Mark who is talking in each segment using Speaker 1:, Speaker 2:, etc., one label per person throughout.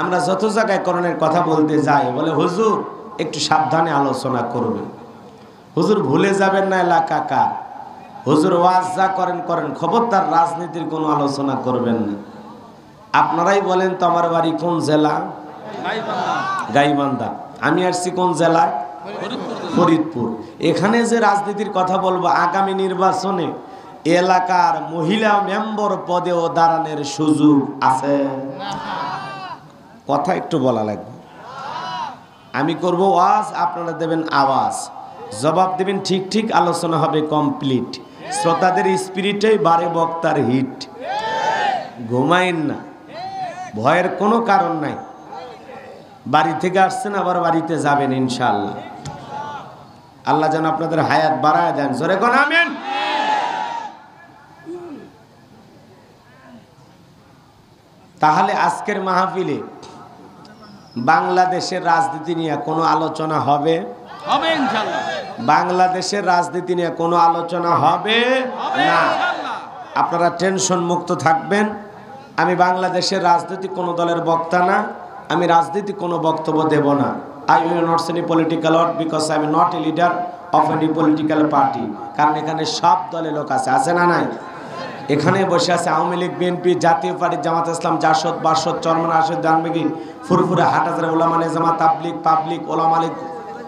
Speaker 1: আমরা যত জায়গায় করণের কথা বলতে যাই বলে হুজুর একটু সাবধানে আলোচনা করবেন, হুজুর ভুলে যাবেন না এলাকা কার, হুজুর ওয়াজ যা করেন করেন, খবরদার রাজনীতির কোনো আলোচনা করবেন না। আপনারাই বলেন তো আমার বাড়ি কোন জেলা? গাইবান্ধা। আমি আসছি কোন জেলায়? ফরিদপুর। এখানে যে রাজনীতির কথা বলবো, আগামী নির্বাচনে এলাকার মহিলা মেম্বার পদেও দাঁড়ানোর সুযোগ আছে? কথা একটু বলা লাগবে। আমি করব ওয়াজ, আপনারা দেবেন আওয়াজ, জবাব দেবেন ঠিক ঠিক, আলোচনা হবে কমপ্লিট। শ্রোতাদের স্পিরিটেই বারে বক্তার হিট। ঘুমাইন না, ভয়ের কোনো কারণ নাই। বাড়ি থেকে আসছেন, আবার বাড়িতে যাবেন ইনশাআল্লাহ। আল্লাহ যেন আপনাদের হায়াত বাড়ায় দেন। জোরে কোন আমিন। তাহলে আজকের মাহফিলে বাংলাদেশের রাজনীতি নিয়ে কোনো আলোচনা হবে? হবে ইনশাআল্লাহ। বাংলাদেশের রাজনীতি নিয়ে কোনো আলোচনা হবে না। আপনারা টেনশন মুক্ত থাকবেন। আমি বাংলাদেশের রাজনীতি কোনো দলের বক্তা না, আমি রাজনীতি কোনো বক্তব্য দেব না। I will not say any political word because I am not a leader of any political party. কারণ এখানে সব দলের লোক আছে, আছে না নাই? এখানে বসে আছে আওয়ামী লীগ, বিএনপি, জাতীয় পার্টি, জামাত ইসলাম, জাসদ, বাসদ, চরমন, আরশদ, জানবেগি, ফুরফুরে, হাটহাজারী, ওলামা নেজামা, তাবলিগ, পাবলিক, ওলামা লীগ,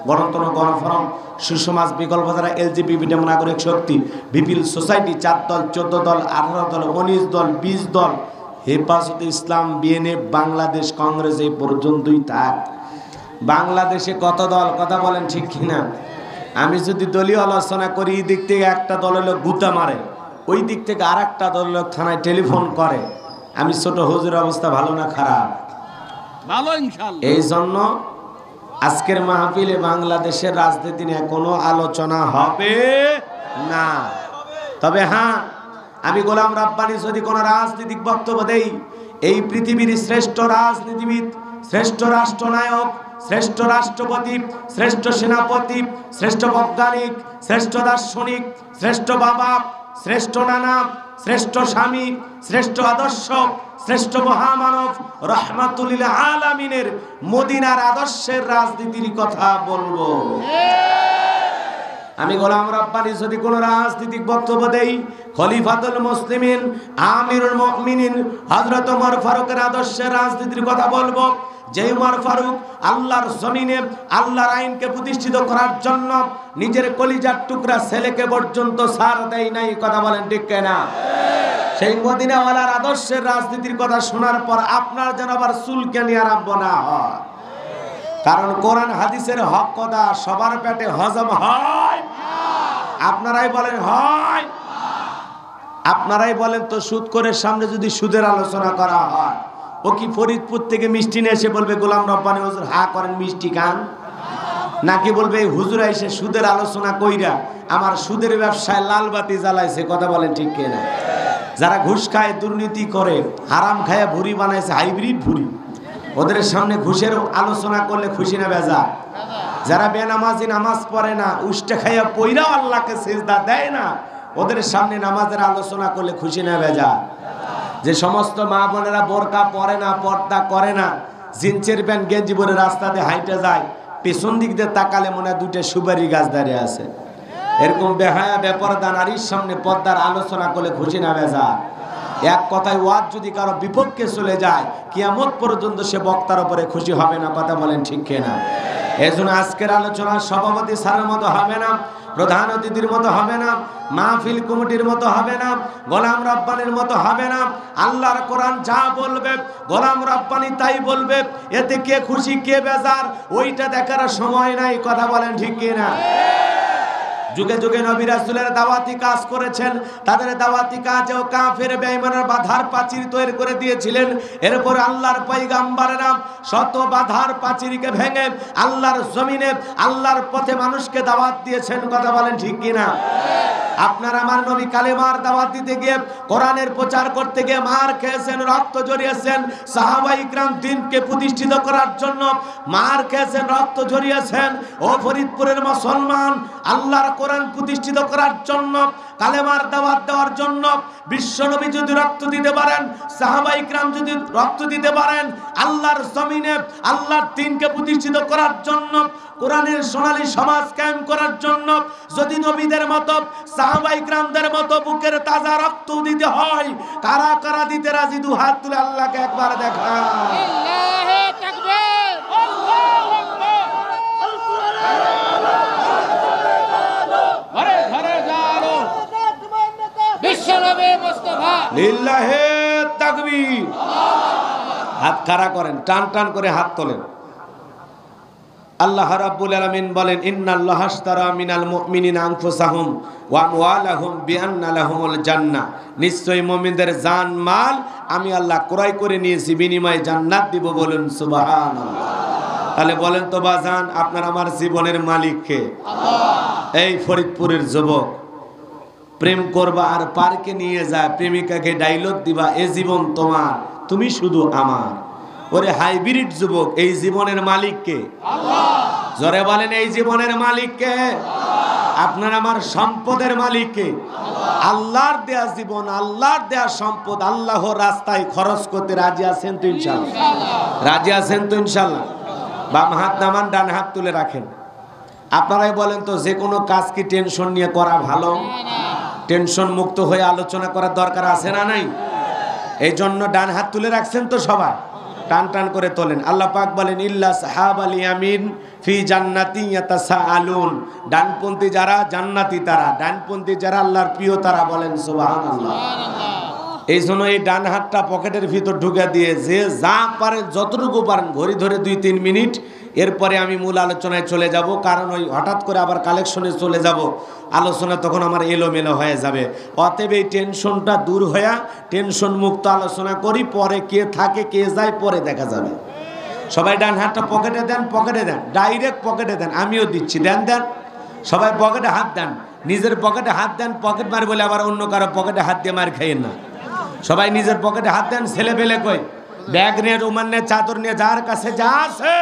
Speaker 1: গণতন্ত্র, গণফোরাম, সুসমাজ, বিকল্পধারা, এলজিবিটি নাগরিক শক্তি, বিপিএল সোসাইটি, 4 দল, 14 দল, 18 দল, 19 দল, 20 দল, হেফাজতে ইসলাম, বিএনএফ, বাংলাদেশ কংগ্রেস, এই পর্যন্তই থাক। বাংলাদেশে কত দল? কথা বলেন ঠিক কিনা? আমি যদি দলীয় আলোচনা করি, এই দিক থেকে একটা দলের লোক গুতা মারে, ওই দিক থেকে আর একটা দলের লোক থানায় টেলিফোন করে। আমি ছোট হুজুর, অবস্থা ভালো না খারাপ? ভালো ইনশাআল্লাহ। এই জন্য আজকের মাহফিলে বাংলাদেশের রাজনীতি নিয়ে কোনো আলোচনা হবে না। তবে হ্যাঁ, আমি গোলাম রাব্বানী যদি কোনো রাজনৈতিক বক্তব্য দেই, এই পৃথিবীর শ্রেষ্ঠ রাজনীতিবিদ, শ্রেষ্ঠ রাষ্ট্রনায়ক, শ্রেষ্ঠ রাষ্ট্রপতি, শ্রেষ্ঠ সেনাপতি, শ্রেষ্ঠ বৈজ্ঞানিক, শ্রেষ্ঠ দার্শনিক, শ্রেষ্ঠ বাবা, শ্রেষ্ঠ নানা, শ্রেষ্ঠ স্বামী, শ্রেষ্ঠ আদর্শ, শ্রেষ্ঠ মহামানব, রহমাতুল লিল আলামিনের মদিনার আদর্শের রাজনীতির কথা বলবো। আমি গোলাম রাব্বানী যদি কোন রাজনৈতিক বক্তব্য দেই, খলিফাতুল মুসলিমিন, আমিরুল মুমিনিন হযরত ওমর ফারুকের আদর্শের রাজনীতির কথা বলবো। যে ওমর ফারুক আল্লাহর জমিনে আল্লাহর আইনকে প্রতিষ্ঠিত করার জন্য নিজের কলিজার টুকরা ছেলেকে পর্যন্ত ছাড় দেয় নাই। কথা বলেন ঠিক কিনা? সেই মদিনাওয়ালার আদর্শের রাজনীতির কথা শোনার পর আপনার যেন আবার চুলকানি আরম্ভ না হয়। কারণ কোরআন হাদিসের হক কথা সবার পেটে হজম হয়? আপনারাই বলেন হয়? আপনারাই বলেন তো, সুদ করে সামনে যদি সুদের আলোচনা করা হয়, ও কি ফরিদপুর থেকে মিষ্টি নিয়ে এসে বলবে গোলাম রব্বানী হুজুর হা করেন মিষ্টি খান? নাকি বলবে এই হুজুর এসে সুদের আলোচনা কইরা আমার সুদের ব্যবসায় লাল বাতি জ্বালাইছে? কথা বলেন ঠিক কিনা? যারা ঘুষ খায়, দুর্নীতি করে, হারাম খায় ভুরি বানাইছে, হাইব্রিড ভুরি, ওদের সামনে ঘুষের আলোচনা করলে খুশি না বেজা? যারা বেনামাজি, নামাজ পড়ে না, উষ্টে খাইয়া পইরাও আল্লাহকে সিজদা দেয় না, ওদের সামনে নামাজের আলোচনা করলে খুশি না বেজা? যে সমস্ত মা বোনেরা বোরকা পরে না, পর্দা করে না, জিন্সের প্যান্ট গেঞ্জি পরে রাস্তাতে হাইটে যায়, পেছন দিক দিয়ে তাকালে মনে হয় 2টা সুপারি গাছ দাঁড়িয়ে আছে। এরকম বেহায়া বেপরদা নারীর সামনে পর্দার আলোচনা করলে খুশি না বেজা? এক কথায় ওয়াজ যদি কারো বিপক্ষে চলে যায়, কিয়ামত পর্যন্ত সে বক্তার উপরে খুশি হবে না। কথা বলেন ঠিক কিনা? এজন্য আজকের আলোচনা সভাপতি স্যারের মতো হবে না, প্রধান অতিথির মতো হবে না, মাহফিল কমিটির মতো হবে না, গোলাম রাব্বানীর মতো হবে না। আল্লাহর কোরআন যা বলবে গোলাম রাব্বানী তাই বলবে। এতে কে খুশি কে বেজার ওইটা দেখার সময় নাই। কথা বলেন ঠিক কিনা? যুগে যুগে নবী রাসূলের দাওয়াতি কাজ করেছেন, তাদের দাওয়াতি কাজেও কাফের বেঈমানের বাধার প্রাচীর তৈরি করে দিয়েছিলেন। এরপর আল্লাহর পয়গম্বরেরা শত বাধার প্রাচীরকে ভেঙে আল্লাহর জমিনে আল্লাহর পথে মানুষকে দাওয়াত দিয়েছেন। কথা বলেন ঠিক কিনা? আপনার আমার নবী কালেমার দাওয়াত দিতে গিয়ে, কোরআনের প্রচার করতে গিয়ে মার খেয়েছেন, রক্ত ঝরিয়েছেন। সাহাবায়ে ইকরাম দ্বীনকে প্রতিষ্ঠিত করার জন্য মার খেয়েছেন, রক্ত ঝরিয়েছেন। ও ফরিদপুরের মুসলমান, আল্লাহর কোরআন প্রতিষ্ঠিত করার জন্য কালেমার দাওয়াত দেওয়ার জন্য, বিশ্বনবী যদি রক্ত দিতে পারেন, সাহাবায়ে কিরাম যদি রক্ত দিতে পারেন, আল্লাহর জমিনে আল্লাহর দ্বীনকে প্রতিষ্ঠিত করার জন্য, কোরআনের সোনালী সমাজ কায়েম করার জন্য যদি নবীদের মতো সাহাবায়ে কিরামদের মতো বুকের তাজা রক্ত দিতে হয়, কারা কারা দিতে রাজি? দু হাত তুলে আল্লাহকে একবার দেখা।
Speaker 2: আল্লাহু তাকবীর, আল্লাহু আকবার। ঘরে ঘরে জানো বিশ্বনবী মুস্তাফা।
Speaker 1: লিল্লাহি তাকবীর। হাত খাড়া করেন, টান টান করে হাত তোলেন। আল্লাহ রাব্বুল আলামিন বলেন, ইন্নাল্লাহা আশতারা মিনাল মুমিনিনা আনফুসাহুম ওয়া আমওয়ালাহুম বিআন্না লাহুমুল জান্নাহ। নিশ্চয়ই মুমিনদের জান মাল আমি আল্লাহ ক্রয় করে নিয়েছি, বিনিময়ে জান্নাত দিব। বলুন সুবহানাল্লাহ। তাহলে বলেন তো বাজান, আপনার আমার জীবনের মালিক কে? আল্লাহ। এই ফরিদপুরের যুবক প্রেম করবা আর পার্কে নিয়ে যায়, প্রেমিকাকে ডায়লগ দিবা, এ জীবন তোমার, তুমি শুধু আমার। ওরে হাইব্রিড যুবক, এই জীবনের মালিক কে? আল্লাহ। জোরে বলেন, এই জীবনের মালিক কে? আল্লাহ। আপনার আমার সম্পদের মালিক কে? আল্লাহ। আল্লাহর দেয়া জীবন, আল্লাহর দেয়া সম্পদ আল্লাহর রাস্তায় খরচ করতে রাজি আছেন তো ইনশাআল্লাহ? রাজি আছেন তো ইনশাআল্লাহ? বাম হাত নামান, ডান হাত তুলে রাখেন। আপনারাই বলেন তো, যে কোনো কাজ কি টেনশন নিয়ে করা ভালো? টেনশন মুক্ত হয়ে আলোচনা করার দরকার আছে না নাই? এই জন্য ডান হাত তুলে রাখছেন তো সবাই? টান টান করে তোলেন। আল্লাহ পাক বলেন, ইল্লা সাহাবাল ইয়ামিন ফি জান্নাতি ইয়াতাসাআলুন। ডানপন্থী যারা জান্নাতি তারা, ডানপন্থী যারা আল্লাহর প্রিয় তারা। বলেন সুবহানাল্লাহ। এই জন্য এই ডান হাতটা পকেটের ভিতর ঢুকে দিয়ে যে যা পারেন যতটুকু পারেন ঘড়ি ধরে 2-3 মিনিট, এরপরে আমি মূল আলোচনায় চলে যাব। কারণ ওই হঠাৎ করে আবার কালেকশনে চলে যাব, আলোচনা তখন আমার এলোমেলো হয়ে যাবে। অতএব এই টেনশনটা দূর হয়ে টেনশন মুক্ত আলোচনা করি। পরে কে থাকে কে যায় পরে দেখা যাবে। সবাই ডান হাতটা পকেটে দেন, পকেটে দেন, ডাইরেক্ট পকেটে দেন। আমিও দিচ্ছি, দেন দেন। সবাই পকেটে হাত দেন, নিজের পকেটে হাত দেন। পকেট মার বলে আবার অন্য কারো পকেটে হাত দিয়ে মার খাইয়েন না। সবাই নিজের পকেটে হাত দেন। ছেলে পেলে কই? ব্যাগ নিয়ে, রুমাল নিয়ে, চাদর নিয়ে, যার কাছে যা আছে।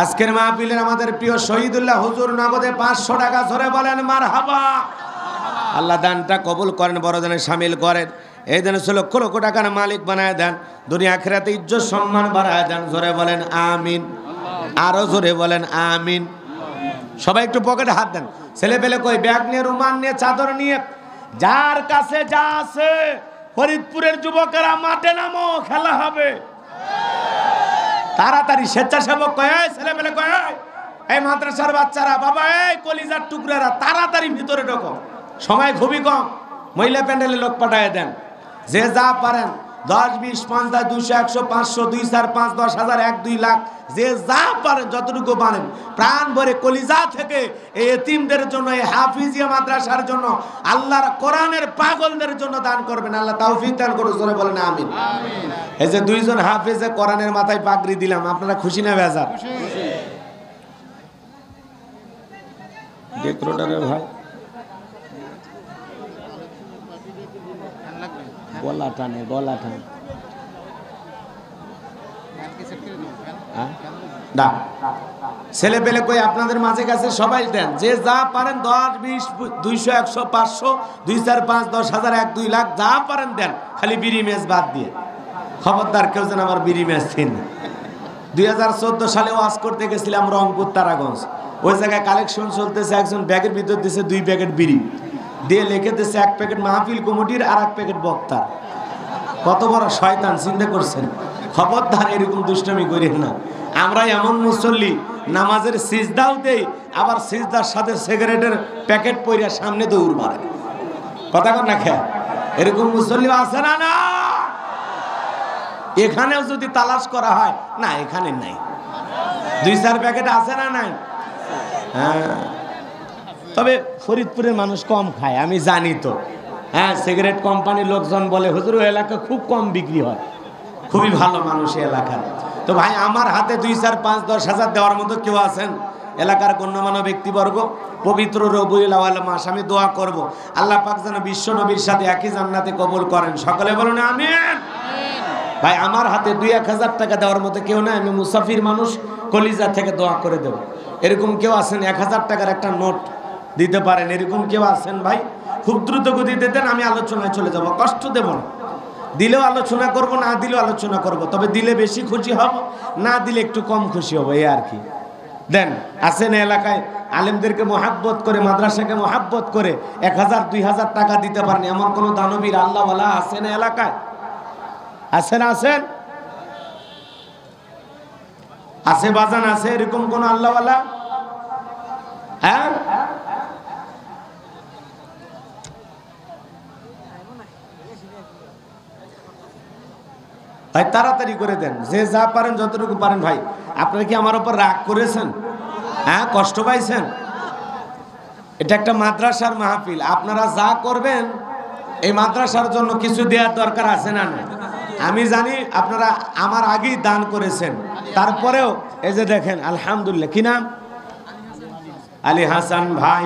Speaker 1: আজকের মাহফিলের আমাদের প্রিয় শহীদুল্লাহ হুজুর নগদে 500 টাকা ধরে বলেন মারহাবা। আল্লাহ দানটা কবুল করেন, বড় দানে শামিল করেন। এই দানে লক্ষ লক্ষ টাকার মালিক বানায় দেন, দুনিয়া আখিরাতে ইজ্জত সম্মান বাড়ায় দেন। জোরে বলেন আমিন। আরো জোরে বলেন আমিন। সবাই একটু পকেটে হাত দেন। ছেলে পেলে কই? ব্যাগ নিয়ে, রুমাল নিয়ে, চাদর নিয়ে, যার কাছে যা আছে। ফরিদপুরের যুবকেরা মাঠে নামো, খেলা হবে। তাড়াতাড়ি স্বেচ্ছাসেবক কয়, ছেলে পেলে কয়, এই মাদ্রাসার বাচ্চারা, বাবা এই কলিজার টুকরারা, তাড়াতাড়ি ভিতরে ঢোকো, সময় খুবই কম। মহিলা প্যান্ডেলে লোক পাঠায় দেন। যে যা পারেন, 10, 20, 5, 10, 200, 100, 500, 2, 4, 5, 10 হাজার, 1, 2 লাখ, যে যা পারেন যতটুকু পারেন প্রাণ ভরে কলিজা থেকে এই এতিমদের জন্য, এই হাফিজিয়া মাদ্রাসার জন্য, আল্লাহর কোরআনের পাগলদের জন্য দান করবেন। আল্লাহ তৌফিক দান করুন। জোরে বলেন আমিন। এই যে 2 জন হাফিজে কোরআনের মাথায় পাগড়ি দিলাম, আপনারা খুশি না বেজার? ডেকোরেটরে ভাই গলা টানে, গলা টানে। ছেলে পেলে কই? আপনাদের মাঝে কাছে সবাই দেন, যে যা পারেন। 10, 20, 200, 100, 500, 2, 4, 5, 10 হাজার, 1, 2 লাখ, যা পারেন দেন। খালি বিড়ি ম্যাচ বাদ দিয়ে। খবরদার কেউ যেন আমার বিড়ি ম্যাচ দিন। 2014 সালে ওয়াজ করতে গেছিলাম রংপুর তারাগঞ্জ। ওই জায়গায় কালেকশন চলতেছে। একজন ব্যাগের ভিতর দিয়েছে 2 প্যাকেট বিড়ি দিয়ে, লিখে দিয়েছে 1 প্যাকেট মাহফিল কমিটির আর 1 প্যাকেট বক্তার। কত বড় শয়তান, চিন্তা করছেন? খবরদার এরকম দুষ্টমি করেন না। আমরা এমন মুসল্লি, নামাজের সিজদাও দেই, আবার সিজদার সাথে সিগারেটের প্যাকেট পইরা সামনে দৌড় মারে। কথা কন না খেয়া? এরকম মুসল্লি আছে না? না, এখানেও যদি তালাশ করা হয়, না এখানে নাই। 2-4 প্যাকেট আছে না? নাই। হ্যাঁ, তবে ফরিদপুরের মানুষ কম খায়, আমি জানি তো। হ্যাঁ, সিগারেট কোম্পানির লোকজন বলে হুজুর ওই এলাকা খুব কম বিক্রি হয়। খুবই ভালো মানুষ এই এলাকার। তো ভাই, আমার হাতে 2, 4, 5, 10 হাজার দেওয়ার মতো কেউ আছেন? এলাকার গণ্যমান্য ব্যক্তিবর্গ, পবিত্র রবিউল আউয়াল মাস, আমি দোয়া করব আল্লাহ পাক যেন বিশ্ব নবীর সাথে একই জান্নাতে কবুল করেন। সকলে বলুন আমিন। ভাই, আমার হাতে 2-1 হাজার টাকা দেওয়ার মতো কেউ নাই। আমি মুসাফির মানুষ, কলিজা থেকে দোয়া করে দেব। এরকম কেউ আছেন 1000 টাকার একটা নোট দিতে পারেন, এরকম কেউ আছেন ভাই? খুব দ্রুত গতিতে দেন, আমি আলোচনায় চলে যাব, কষ্ট দেব না। দিলেও আলোচনা করব, না দিলেও আলোচনা করব, তবে দিলে বেশি খুশি হব, না দিলে একটু কম খুশি হব, এই আর কি। দেন, আছেন এলাকায় আলেমদেরকে মহাব্বত করে, মাদ্রাসাকে মহাব্বত করে 1000 2000 টাকা দিতে পারেন এমন কোন দানবীর আল্লাহওয়ালা আছেন এলাকায়? আছেন? আছেন? আছে বাজান, আছে এরকম কোন আল্লাহওয়ালা? হ্যাঁ, ভাই তাড়াতাড়ি করে দেন, যে যা পারেন যতটুকু পারেন। ভাই আপনারা কি আমার উপর রাগ করেছেন? হ্যাঁ, কষ্ট পাইছেন? এটা একটা মাদ্রাসার মাহফিল, আপনারা যা করবেন এই মাদ্রাসার জন্য কিছু দেওয়ার দরকার আছে না? আমি জানি আপনারা আমার আগেই দান করেছেন, তারপরেও এই যে দেখেন আলহামদুলিল্লাহ, কি নাম? আলী হাসান ভাই।